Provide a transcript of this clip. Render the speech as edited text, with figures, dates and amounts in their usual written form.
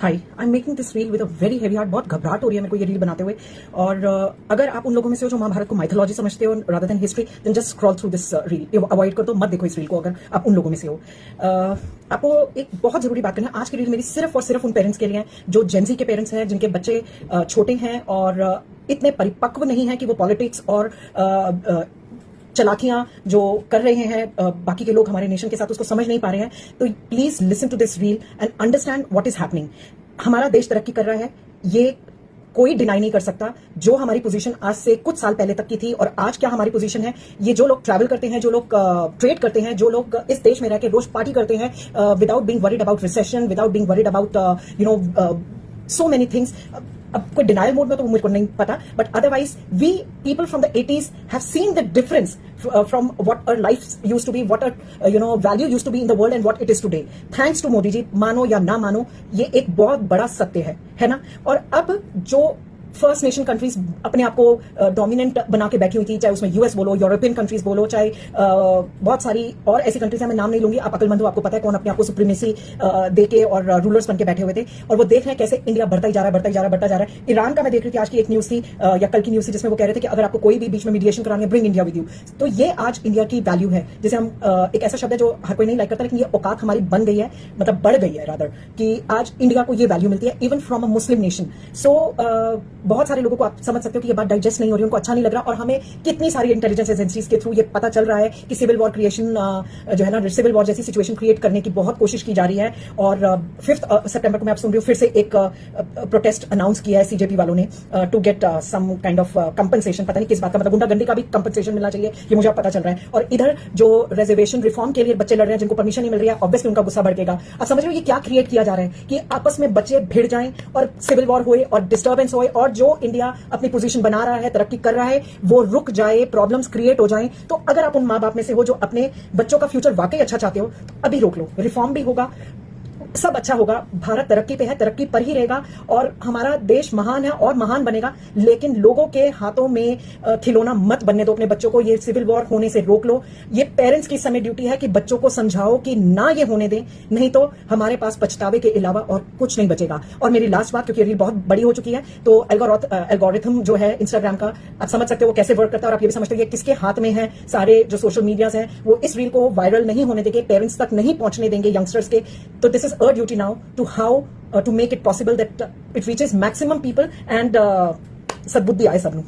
High I am making this reel with a very heavy heart. बहुत घबराहट हो रही है मेरे को ये रील बनाते हुए। और अगर आप उन लोगों में से हो जो महाभारत को माइथोलॉजी समझते हो rather than history, then just scroll through this reel, avoid कर दो, मत देखो इस रील को अगर आप उन लोगों में से हो। आपको एक बहुत जरूरी बात करना है। आज की रील मेरी सिर्फ और सिर्फ उन पेरेंट्स के लिए है जो जेंजी के पेरेंट्स हैं, जिनके बच्चे छोटे हैं और इतने परिपक्व नहीं है कि वो पॉलिटिक्स और चलाकियां जो कर रहे हैं बाकी के लोग हमारे नेशन के साथ उसको समझ नहीं पा रहे हैं। तो please listen to this reel and understand what is happening. हमारा देश तरक्की कर रहा है, ये कोई डिनाई नहीं कर सकता। जो हमारी पोजीशन आज से कुछ साल पहले तक की थी और आज क्या हमारी पोजीशन है, ये जो लोग ट्रैवल करते हैं, जो लोग ट्रेड करते हैं, जो लोग इस देश में रह के रोज पार्टी करते हैं without being worried about recession, without being worried about so many things. अब कोई डिनायल मोड में तो मुझको नहीं पता, but otherwise we people from the 80s have seen the difference from what our life used to be, what our value used to be in the world and what it is today. Thanks to Modi ji, मानो या ना मानो, ये एक बहुत बड़ा सत्य है ना। और अब जो फर्स्ट नेशन कंट्रीज अपने आप को डोमिनेंट बना के बैठी हुई थी, चाहे उसमें यूएस बोलो, यूरोपियन कंट्रीज बोलो, चाहे बहुत सारी और ऐसी कंट्रीज हैं, मैं नाम नहीं लूंगी, आप अकलमंद हो, आपको पता है कौन अपने आप को सुप्रीमेसी देके और रूलर्स बन के बैठे हुए थे। और वो देख रहे हैं कैसे इंडिया बढ़ता ही जा रहा है, बढ़ता ही जा रहा है, बढ़ता जा रहा है। ईरान का मैं देख रही थी आज की एक न्यूज थी या कल की न्यूज थी, जिसमें वो कह रहे थे कि अगर आपको कोई भी बीच में मीडिएशन करानी है, ब्रिंग इंडिया विद यू। तो ये आज इंडिया की वैल्यू है, जिसे हम एक ऐसा शब्द है जो हर कोई नहीं लाइक करता, लेकिन ये औकात हमारी बन गई है, मतलब बढ़ गई है रादर, कि आज इंडिया को ये वैल्यू मिलती है even from a Muslim nation. So बहुत सारे लोगों को आप समझ सकते हो कि ये बात डाइजेस्ट नहीं हो रही, उनको अच्छा नहीं लग रहा। और हमें कितनी सारी इंटेलिजेंस एजेंसीज के थ्रू ये पता चल रहा है कि सिविल वॉर क्रिएशन जो है ना, सिविल वॉर जैसी सिचुएशन क्रिएट करने की बहुत कोशिश की जा रही है। और 5 सितंबर को मैं आप सुन रही हूँ फिर से एक प्रोटेस्ट अनाउंस किया है सीजेपी वालों ने to get some kind of compensation. पता नहीं किस बात का, मतलब गुंडागर्दी का भी कंपनसेशन मिलना चाहिए, ये मुझे पता चल रहा है। और इधर जो रिजर्वेशन रिफॉर्म के लिए बच्चे लड़ रहे हैं, जिनको परमिशन नहीं मिल रही है, ऑब्वियसली उनका गुस्सा भड़केगा। आप समझ रहे हो ये क्या क्रिएट किया जा रहा है कि आपस में बच्चे भिड़ जाएं और सिविल वॉर होए और डिस्टर्बेंस होए, और जो इंडिया अपनी पोजीशन बना रहा है, तरक्की कर रहा है, वो रुक जाए, प्रॉब्लम्स क्रिएट हो जाएं। तो अगर आप उन मां बाप में से हो जो अपने बच्चों का फ्यूचर वाकई अच्छा चाहते हो, तो अभी रोक लो, रिफॉर्म भी होगा, सब अच्छा होगा। भारत तरक्की पे है, तरक्की पर ही रहेगा और हमारा देश महान है और महान बनेगा। लेकिन लोगों के हाथों में खिलौना मत बनने दो अपने बच्चों को। ये सिविल वॉर होने से रोक लो। ये पेरेंट्स की समय ड्यूटी है कि बच्चों को समझाओ कि ना ये होने दें, नहीं तो हमारे पास पछतावे के अलावा और कुछ नहीं बचेगा। और मेरी लास्ट बात, क्योंकि रील बहुत बड़ी हो चुकी है, तो एल्गोरिथम जो है इंस्टाग्राम का, आप समझ सकते हो वो कैसे वर्क करता है, और आप ये भी समझते हो कि किसके हाथ में है। सारे जो सोशल मीडियाज हैं वो इस रील को वायरल नहीं होने देंगे, पेरेंट्स तक नहीं पहुंचने देंगे यंगस्टर्स के। तो this is our duty now to how to make it possible that it reaches maximum people and सद्बुद्धि आए सबनों।